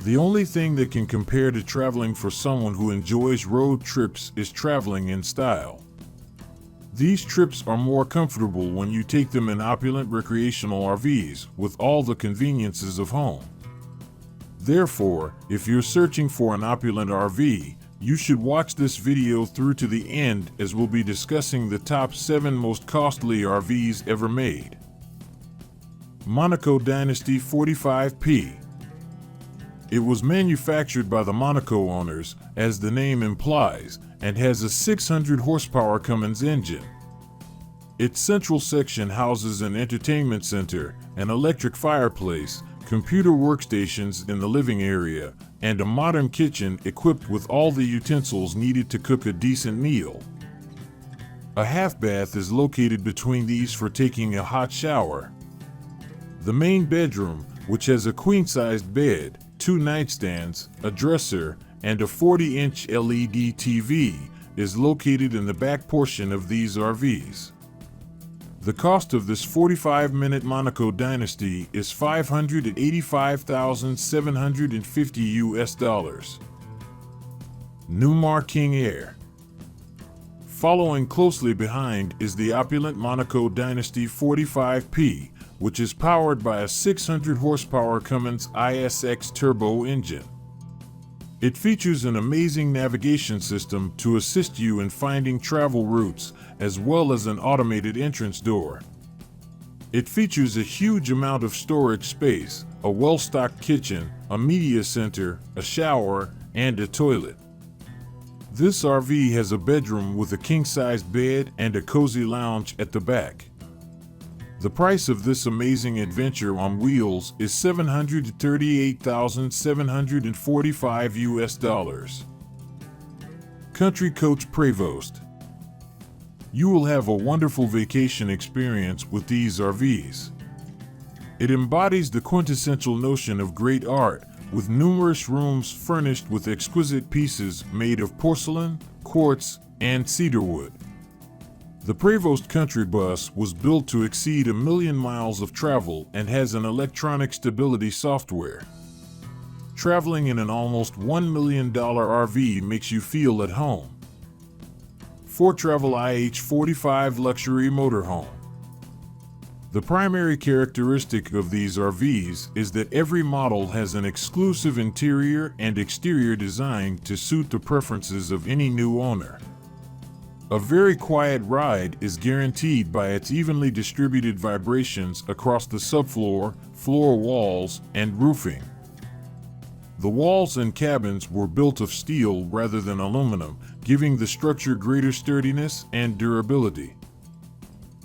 The only thing that can compare to traveling for someone who enjoys road trips is traveling in style. These trips are more comfortable when you take them in opulent recreational RVs with all the conveniences of home. Therefore, if you're searching for an opulent RV, you should watch this video through to the end, as we'll be discussing the top 7 most costly RVs ever made. Monaco Dynasty 45P. It was manufactured by the Monaco owners, as the name implies, and has a 600 horsepower Cummins engine. Its central section houses an entertainment center, an electric fireplace, computer workstations in the living area, and a modern kitchen equipped with all the utensils needed to cook a decent meal. A half bath is located between these for taking a hot shower. The main bedroom, which has a queen-sized bed, 2 nightstands, a dresser, and a 40-inch LED TV, is located in the back portion of these RVs. The cost of this 45-minute Monaco Dynasty is $585,750 US. Newmar King Aire. Following closely behind is the opulent Monaco Dynasty 45P, which is powered by a 600 horsepower Cummins ISX turbo engine. It features an amazing navigation system to assist you in finding travel routes, as well as an automated entrance door. It features a huge amount of storage space, a well-stocked kitchen, a media center, a shower, and a toilet. This RV has a bedroom with a king-sized bed and a cozy lounge at the back. The price of this amazing adventure on wheels is $738,745 US. Country Coach Prevost. You will have a wonderful vacation experience with these RVs. It embodies the quintessential notion of great art, with numerous rooms furnished with exquisite pieces made of porcelain, quartz, and cedarwood. The Prevost Country Bus was built to exceed 1 million miles of travel and has an electronic stability software. Traveling in an almost $1 million RV makes you feel at home. Foretravel IH-45 Luxury Motorhome. The primary characteristic of these RVs is that every model has an exclusive interior and exterior design to suit the preferences of any new owner. A very quiet ride is guaranteed by its evenly distributed vibrations across the subfloor, floor walls, and roofing. The walls and cabins were built of steel rather than aluminum, giving the structure greater sturdiness and durability.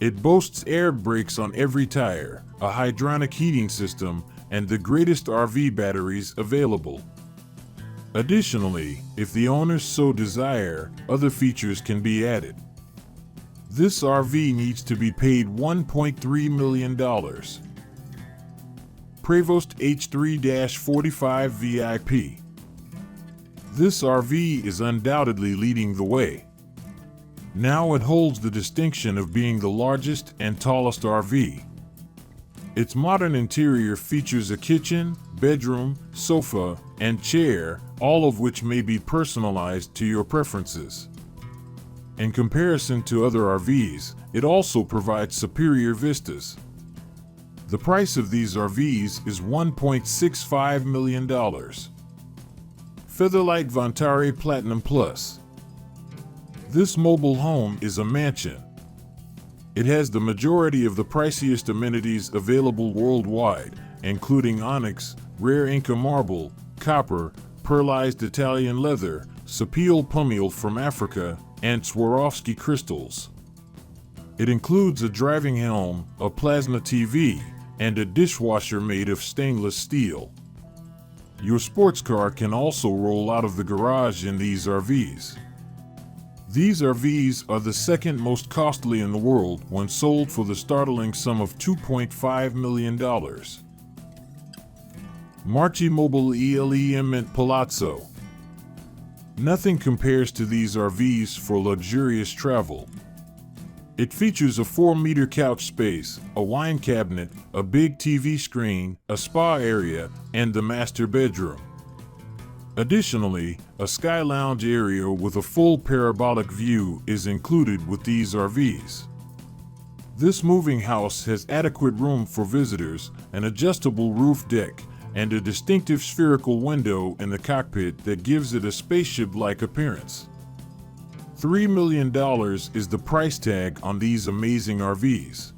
It boasts air brakes on every tire, a hydronic heating system, and the greatest RV batteries available. Additionally, if the owners so desire, other features can be added. This RV needs to be paid $1.3 million. Prevost H3-45 VIP. This RV is undoubtedly leading the way. Now it holds the distinction of being the largest and tallest RV. Its modern interior features a kitchen, bedroom, sofa, and chair, all of which may be personalized to your preferences. In comparison to other RVs, it also provides superior vistas. The price of these RVs is $1.65 million. Featherlight Vantari Platinum Plus. This mobile home is a mansion. It has the majority of the priciest amenities available worldwide, including onyx, rare Inca marble, copper, pearlized Italian leather, sapele pumil from Africa, and Swarovski crystals. It includes a driving helm, a plasma TV, and a dishwasher made of stainless steel. Your sports car can also roll out of the garage in these RVs. These RVs are the second most costly in the world when sold for the startling sum of $2.5 million. Marchi Mobile ELEM Palazzo. Nothing compares to these RVs for luxurious travel. It features a 4-meter couch space, a wine cabinet, a big TV screen, a spa area, and the master bedroom. Additionally, a sky lounge area with a full parabolic view is included with these RVs. This moving house has adequate room for visitors, an adjustable roof deck, and a distinctive spherical window in the cockpit that gives it a spaceship-like appearance. $3 million is the price tag on these amazing RVs.